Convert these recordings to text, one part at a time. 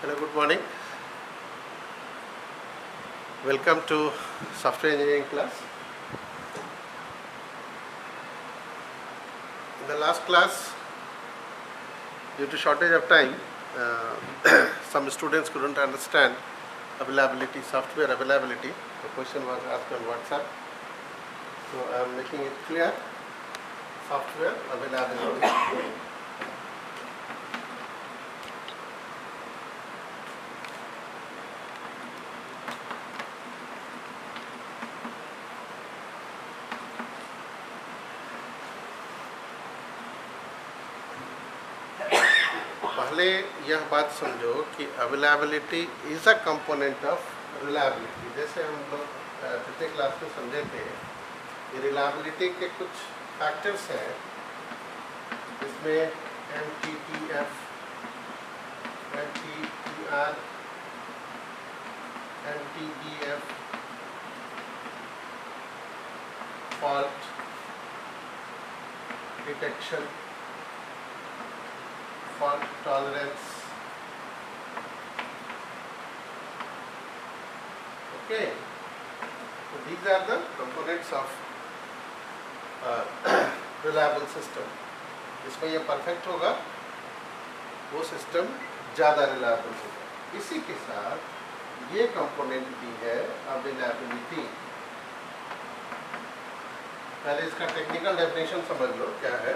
Hello, good morning. Welcome to software engineering class. In the last class, due to shortage of time, some students couldn't understand software availability. The question was asked on WhatsApp. So I am making it clear. Software availability. पहले यह बात समझो कि availability is a component of reliability. जैसे हम लोग पिछले class में समझे थे कि रिलायबिलिटी के कुछ फैक्टर्स हैं, इसमें MTTF, MTTR, MTBF, fault detection, fault tolerance. Okay, so these are the components of reliable system. जिसमें ये परफेक्ट होगा वो सिस्टम ज़्यादा रिलायबल होगा। इसी के साथ ये कंपोनेंट भी है अवेलेबिलिटी। पहले इसका टेक्निकल डेफिनेशन समझ लो क्या है,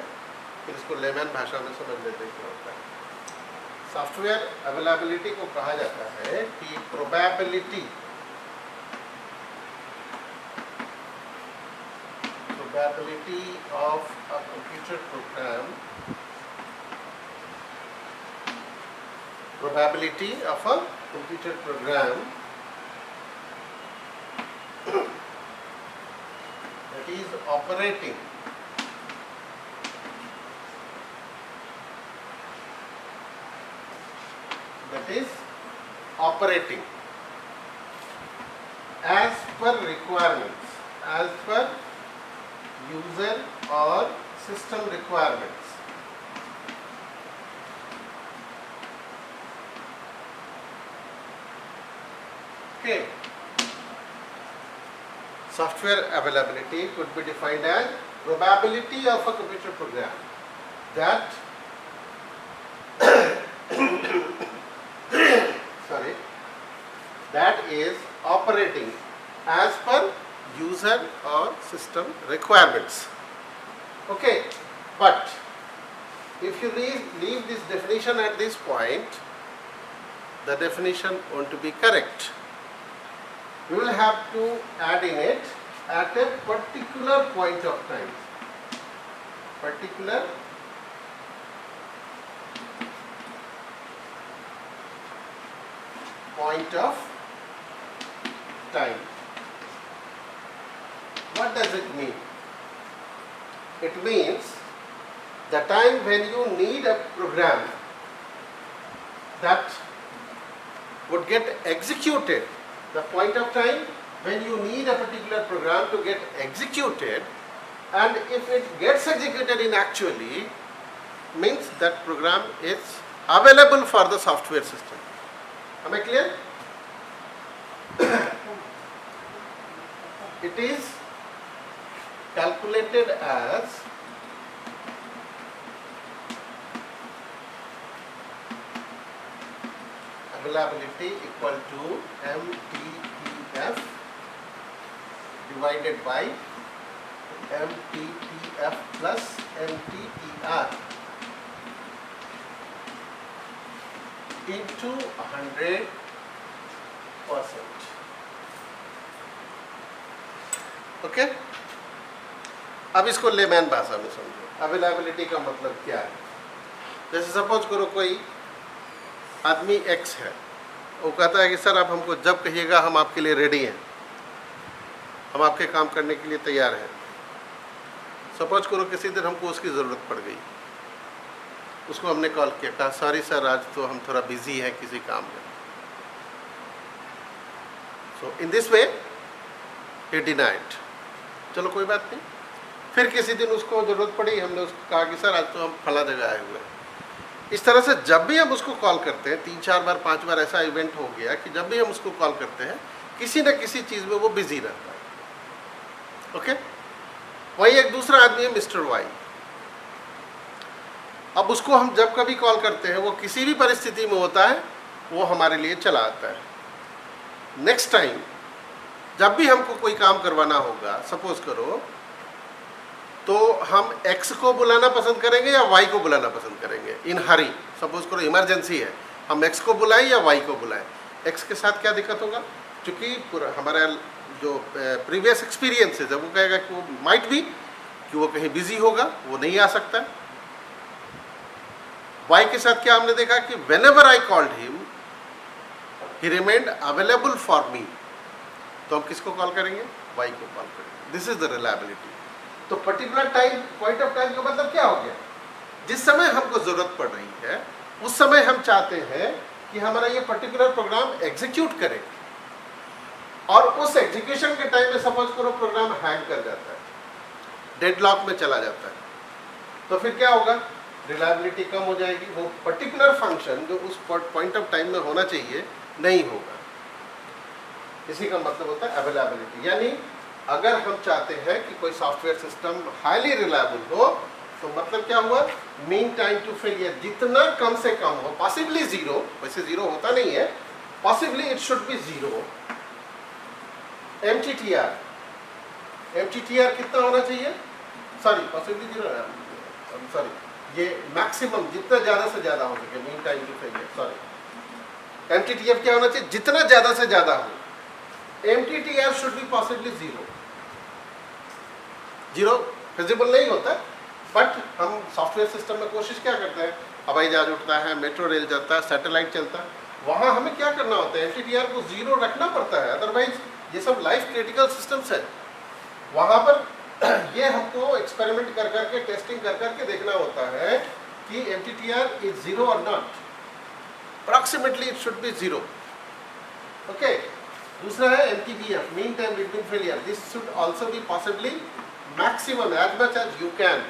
फिर इसको लेमैन भाषा में समझ लेते हैं क्या होता है। सॉफ्टवेयर अवेलेबिलिटी को कहा जाता है कि probability of a computer program that is operating as per requirements, as per user or system requirements. Okay. Software availability could be defined as probability of a computer program that that is operating as per user or system requirements. Okay, but if you leave this definition at this point, the definition won't be correct. You will have to add in it at a particular point of time. Particular point of time. What does it mean? It means the time when you need a program that would get executed, the point of time when you need a particular program to get executed, and if it gets executed in actually, means that program is available for the software system. Am I clear? It is calculated as availability equal to MTTF divided by MTTF plus MTTR into 100%. Okay, अब इसको layman भाषा में समझो। Availability का मतलब क्या है? जैसे सपोज करो कोई आदमी एक्स है, वो कहता है कि सर आप हमको जब कहिएगा हम आपके लिए रेडी हैं, हम आपके काम करने के लिए तैयार हैं। सपोज करो किसी दिन हमको उसकी ज़रूरत पड़ गई, उसको हमने कॉल किया, कहा सॉरी सर आज तो हम थोड़ा बिजी हैं किसी काम में। So in this way he denied। चलो कोई बात नहीं, फिर किसी दिन उसको ज़रूरत पड़ी, हमने उसको कहा कि सर आज तो हम फला जगह आए हुए हैं, इस तरह से जब भी हम उसको कॉल करते हैं, 3-4 बार 5 बार ऐसा इवेंट हो गया कि जब भी हम उसको कॉल करते हैं किसी न किसी चीज़ में वो बिजी रहता है। ओके, वही एक दूसरा आदमी है मिस्टर वाई। अब उसको हम जब कभी कॉल करते हैं वो किसी भी परिस्थिति में होता है, वो हमारे लिए चला आता है। नेक्स्ट टाइम जब भी हमको कोई काम करवाना होगा, सपोज करो, तो हम एक्स को बुलाना पसंद करेंगे या वाई को बुलाना पसंद करेंगे इन हरी। सपोज करो इमरजेंसी है, हम एक्स को बुलाएं या वाई को बुलाएं। एक्स के साथ क्या दिक्कत होगा, क्योंकि हमारा जो प्रीवियस एक्सपीरियंस है वो कहेगा कि वो माइट भी कि वो कहीं बिजी होगा, वो नहीं आ सकता। वाई के साथ क्या हमने देखा कि whenever I called him he remained available for me, तो हम किसको कॉल करेंगे, वाई को कॉल करेंगे। This is the reliability. तो particular time, point of time का मतलब क्या हो गया, जिस समय हमको जरूरत पड़ रही है उस समय हम चाहते हैं कि हमारा ये पर्टिकुलर प्रोग्राम एग्जीक्यूट करे, और उस एग्जीक्यूशन के टाइम में सपोज करो प्रोग्राम हैंग कर जाता है, डेडलॉक में चला जाता है, तो फिर क्या होगा, रिलायबिलिटी कम हो जाएगी। वो पर्टिकुलर फंक्शन जो उस पॉइंट ऑफ टाइम में होना चाहिए नहीं होगा। इसी का मतलब होता है अवेलेबिलिटी। यानी अगर हम चाहते हैं कि कोई सॉफ्टवेयर सिस्टम हाईली रिलायबल हो, तो मतलब क्या हुआ, मीन टाइम टू फेलियर जितना कम से कम हो, पॉसिबली जीरो, वैसे जीरो होता नहीं है, possibly it should be zero. MTTR, MTTR कितना होना चाहिए, सॉरी पॉसिबली जीरो, सॉरी ये मैक्सिमम जितना ज़्यादा से ज़्यादा हो सके, mean time to failure, sorry MTTF क्या होना चाहिए, जितना ज़्यादा से ज़्यादा हो। MTTR should be possibly zero. Zero feasible नहीं होता, बट हम सॉफ्टवेयर सिस्टम में कोशिश क्या करते हैं, हवाई जहाज उठता है, मेट्रो रेल चलता है, सैटेलाइट चलता है, वहाँ हमें क्या करना होता है, MTTR को जीरो रखना पड़ता है, अदरवाइज ये सब लाइफ क्रिटिकल सिस्टम्स है, वहाँ पर ये हमको एक्सपेरिमेंट कर करके, टेस्टिंग कर करके देखना होता है कि MTTR इज जीरो और not, approximately it should be zero. Okay, दूसरा है MTBF, mean time between failure, this should also be possibly maximum as much as you can.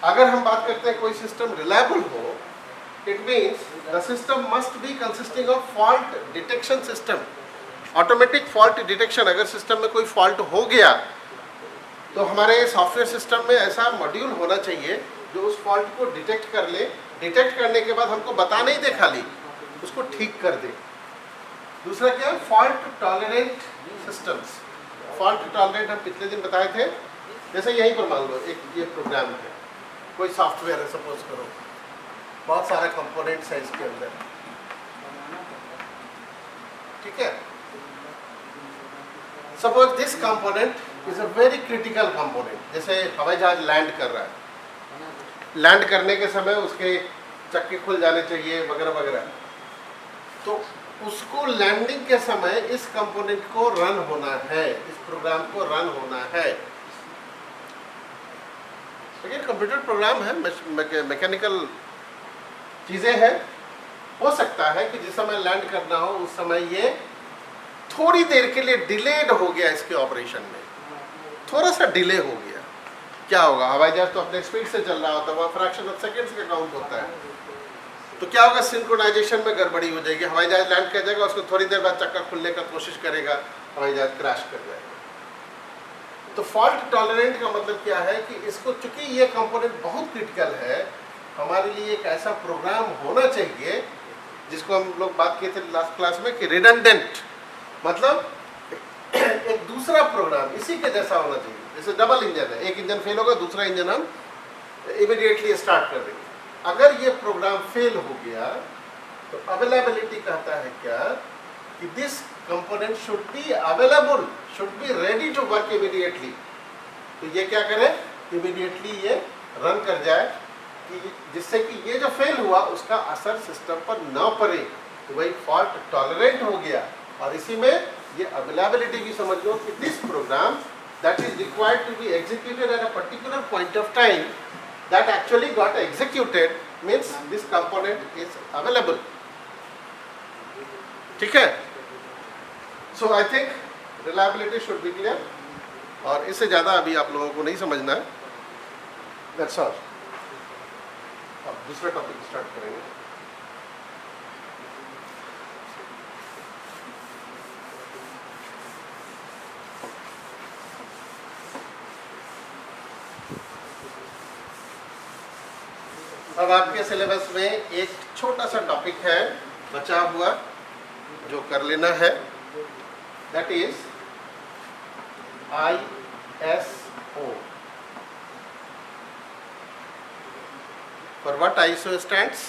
अगर हम बात करते हैं कोई सिस्टम रिलायबल हो, it means the system must be consisting of fault detection system, automatic fault detection. अगर system में कोई फॉल्ट हो गया तो हमारे सॉफ्टवेयर सिस्टम में ऐसा मॉड्यूल होना चाहिए जो उस फॉल्ट को डिटेक्ट कर ले, डिटेक्ट करने के बाद हमको बता नहीं दे, खाली उसको ठीक कर दे। दूसरा क्या है, fault tolerant systems. Fault tolerant हम पिछले दिन बताए थे, जैसे यहीं पर मान लो एक ये प्रोग्राम है, कोई सॉफ्टवेयर है, सपोज करो बहुत सारे कंपोनेंट्स है इसके अंदर, ठीक है। Suppose this component is a very critical component, जैसे हवाई जहाज लैंड कर रहा है, लैंड करने के समय उसके चक्के खुल जाने चाहिए वगैरह वगैरह, तो उसको लैंडिंग के समय इस कंपोनेंट को रन होना है, इस प्रोग्राम को रन होना है। लेकिन कंप्यूटर प्रोग्राम है, मैकेनिकल चीज़ें हैं, हो सकता है कि जिस समय लैंड करना हो उस समय ये थोड़ी देर के लिए डिलेड हो गया, इसके ऑपरेशन में थोड़ा सा डिले हो गया। क्या होगा, हवाई जहाज तो अपने स्पीड से चल रहा होता है, वह फ्रैक्शन ऑफ सेकेंड्स का काउंट होता है, तो क्या होगा, सिंक्रोनाइजेशन में गड़बड़ी हो जाएगी, हवाई जहाज लैंड कर जाएगा, उसको थोड़ी देर बाद चक्का खुलने का कोशिश करेगा, हवाई जहाज क्रैश कर जाएगा। तो फॉल्ट टॉलरेंट का मतलब क्या है कि इसको, चूंकि ये कंपोनेंट बहुत क्रिटिकल है, हमारे लिए एक ऐसा प्रोग्राम होना चाहिए जिसको हम लोग बात किए थे लास्ट क्लास में कि रिडंडेंट, मतलब एक दूसरा प्रोग्राम इसी के जैसा होना चाहिए। जैसे डबल इंजन है, एक इंजन फेल होगा, दूसरा इंजन हम इमीडिएटली स्टार्ट कर देंगे। अगर ये प्रोग्राम फेल हो गया तो अवेलेबिलिटी कहता है क्या कि this component should be available, should be ready to work immediately. तो ये क्या करे, इमीडिएटली ये रन कर जाए, कि जिससे कि ये जो फेल हुआ उसका असर सिस्टम पर न पड़े, तो वही फॉल्ट टॉलरेंट हो गया। और इसी में ये अवेलेबिलिटी भी समझ लो कि this program that is required to be executed at a particular point of time that actually got executed means this component is available, ठीक है। So I think reliability should be clear, और इससे ज़्यादा अभी आप लोगों को नहीं समझना है, that's all। अब दूसरा टॉपिक स्टार्ट करेंगे। अब आपके सिलेबस में एक छोटा सा टॉपिक है बचा हुआ जो कर लेना है, that is ISO। For what ISO stands?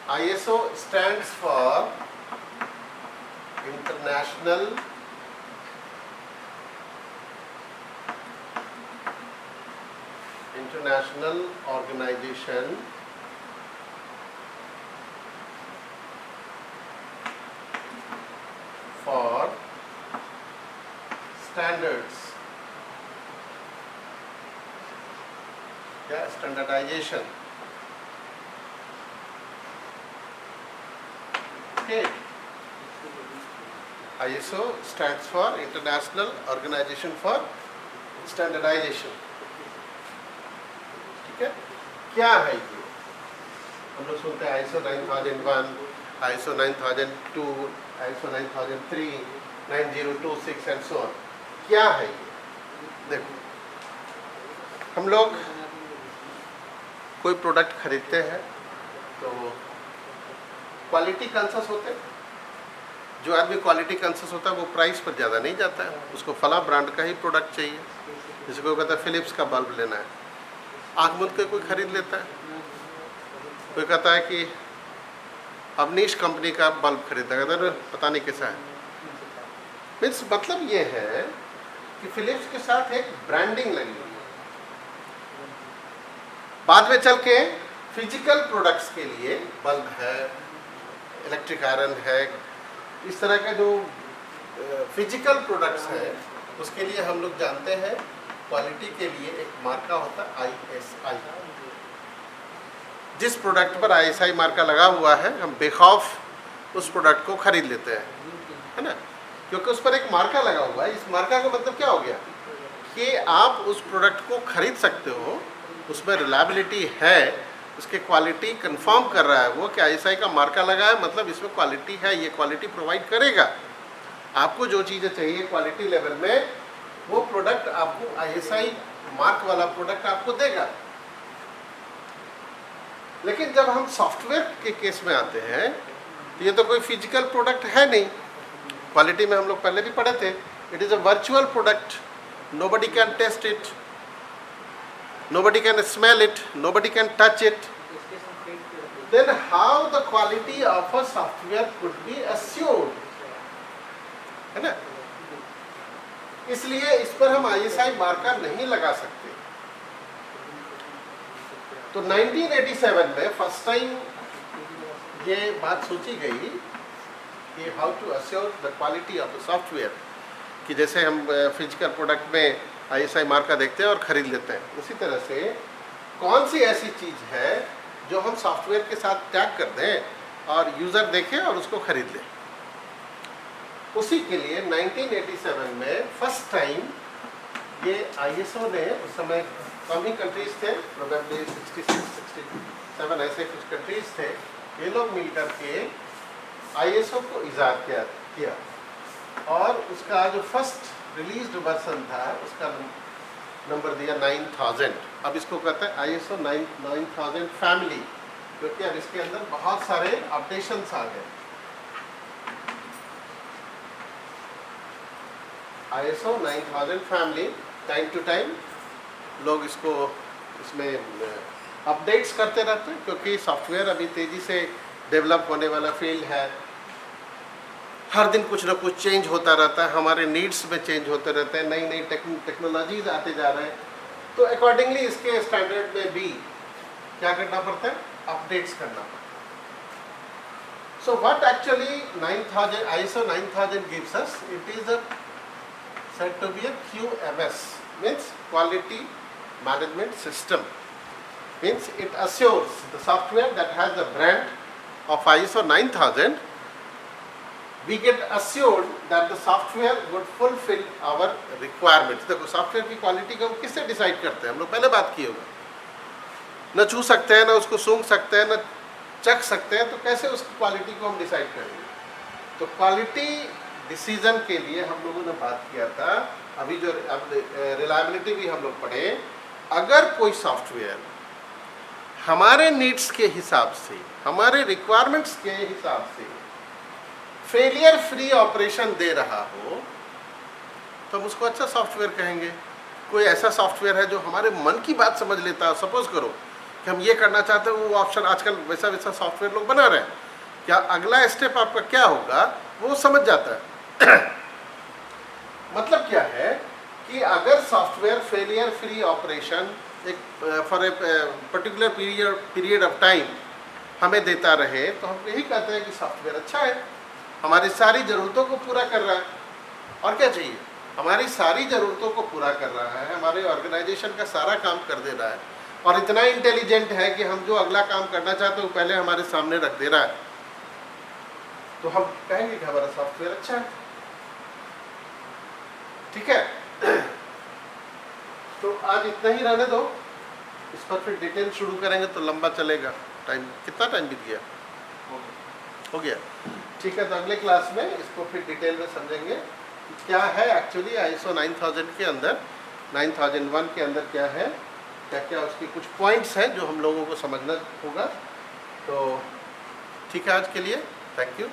ISO stands for International Organization for Standards, yeah, standardization। Okay, ISO stands for International Organization for Standardization। ठीक है, क्या है ये? हम लोग सुनते हैं ISO 9001, ISO 9002, ISO 9003, 9026 and so on. क्या है ये? देखो, हम लोग कोई प्रोडक्ट खरीदते हैं तो क्वालिटी कॉन्शियस होते हैं। जो आदमी क्वालिटी कॉन्शियस होता है वो प्राइस पर ज़्यादा नहीं जाता है, उसको फला ब्रांड का ही प्रोडक्ट चाहिए। जैसे कोई कहता है फिलिप्स का बल्ब लेना है, आँख मूंद के कोई खरीद लेता है। कोई कहता है कि अवनीश कंपनी का बल्ब खरीदा, कहता है पता नहीं कैसा है। मीन्स मतलब ये है कि फिलिप्स के साथ एक ब्रांडिंग लगी हुई है। बाद में चल के फिजिकल प्रोडक्ट्स के लिए बल्ब है, इलेक्ट्रिक आयरन है, इस तरह का जो फिजिकल प्रोडक्ट्स है उसके लिए हम लोग जानते हैं क्वालिटी के लिए एक मार्का होता है ISI। जिस प्रोडक्ट पर ISI मार्का लगा हुआ है हम बेखौफ उस प्रोडक्ट को खरीद लेते हैं, है ना, क्योंकि उस पर एक मार्का लगा हुआ है। इस मार्का का मतलब क्या हो गया कि आप उस प्रोडक्ट को खरीद सकते हो, उसमें रिलायबिलिटी है, उसके क्वालिटी कंफर्म कर रहा है वो कि ISI का मार्का लगा है, मतलब इसमें क्वालिटी है, ये क्वालिटी प्रोवाइड करेगा। आपको जो चीज़ें चाहिए क्वालिटी लेवल में वो प्रोडक्ट आपको ISI मार्क वाला प्रोडक्ट आपको देगा। लेकिन जब हम सॉफ्टवेयर के केस में आते हैं तो ये तो कोई फिजिकल प्रोडक्ट है नहीं। क्वालिटी में हम लोग पहले भी पढ़े थे, it is a virtual product, nobody can test it, nobody can smell it, nobody can touch it. Then how the quality of a software could be assured, है ना? इसलिए इस पर हम ISI मार्कर नहीं लगा सकते। तो 1987 में फर्स्ट टाइम ये बात सोची गई कि how to assure the quality of the software, कि जैसे हम फिजिकल प्रोडक्ट में ISI मार्का देखते हैं और ख़रीद लेते हैं, उसी तरह से कौन सी ऐसी चीज़ है जो हम सॉफ्टवेयर के साथ टैग कर दें और यूज़र देखे और उसको खरीद ले। उसी के लिए 1987 में फर्स्ट टाइम ये ISO ने, उस समय कम ही कंट्रीज थे, प्रोबेबली 66, 67 ऐसे कुछ कंट्रीज थे, ये लोग मिलकर के ISO को इजाद किया और उसका जो फर्स्ट रिलीज्ड वर्जन था उसका नंबर दिया 9000। अब इसको कहते हैं ISO 9000 फैमिली, क्योंकि अब इसके अंदर बहुत सारे अपडेशंस आ गए। ISO 9000 family, time to time लोग इसको इसमें अपडेट्स करते रहते हैं, क्योंकि सॉफ्टवेयर अभी तेज़ी से डेवलप होने वाला फील्ड है। हर दिन कुछ ना कुछ चेंज होता रहता है, हमारे नीड्स में चेंज होते रहते हैं, नई नई टेक्नोलॉजीज आते जा रहे हैं, तो अकॉर्डिंगली इसके स्टैंडर्ड में भी क्या करना पड़ता है, अपडेट्स करना पड़ता है। So what actually 9000 ISO 9000 gives us, it is said to be a QMS, means quality management system, means it assures the software that has the brand of ISO 9000, we get assured that the software would fulfill our requirements। देखो software की quality को किससे decide करते हैं, हम लोग पहले बात किए होगा। न छू सकते हैं, न उसको सूंघ सकते हैं, न चख सकते हैं, तो कैसे उसकी क्वालिटी को हम डिसाइड करेंगे? तो क्वालिटी डिसीजन के लिए हम लोगों ने बात किया था, अभी जो अब रिलायबिलिटी भी हम लोग पढ़े, अगर कोई सॉफ्टवेयर हमारे नीड्स के हिसाब से, हमारे रिक्वायरमेंट्स के हिसाब से फेलियर फ्री ऑपरेशन दे रहा हो तो हम उसको अच्छा सॉफ्टवेयर कहेंगे। कोई ऐसा सॉफ्टवेयर है जो हमारे मन की बात समझ लेता है, सपोज करो कि हम ये करना चाहते हैं, वो ऑप्शन आजकल वैसा वैसा सॉफ्टवेयर लोग बना रहे हैं, क्या अगला स्टेप आपका क्या होगा वो समझ जाता है। मतलब क्या है कि अगर सॉफ्टवेयर फेलियर फ्री ऑपरेशन एक for a particular period of time हमें देता रहे तो हम यही कहते हैं कि सॉफ्टवेयर अच्छा है, हमारी सारी ज़रूरतों को पूरा कर रहा है। और क्या चाहिए? हमारी सारी ज़रूरतों को पूरा कर रहा है, हमारे ऑर्गेनाइजेशन का सारा काम कर दे रहा है, और इतना इंटेलिजेंट है कि हम जो अगला काम करना चाहते हैं वो पहले हमारे सामने रख दे रहा है, तो हम कहेंगे कि हमारा सॉफ्टवेयर अच्छा है। ठीक है, तो आज इतना ही रहने दो, इस पर फिर डिटेल शुरू करेंगे तो लंबा चलेगा। टाइम कितना टाइम बीत गया? हो गया। ठीक है, तो अगले क्लास में इसको फिर डिटेल में समझेंगे क्या है एक्चुअली ISO 9000 के अंदर, 9001 के अंदर क्या है, क्या क्या उसकी कुछ पॉइंट्स हैं जो हम लोगों को समझना होगा। तो ठीक है, आज के लिए थैंक यू।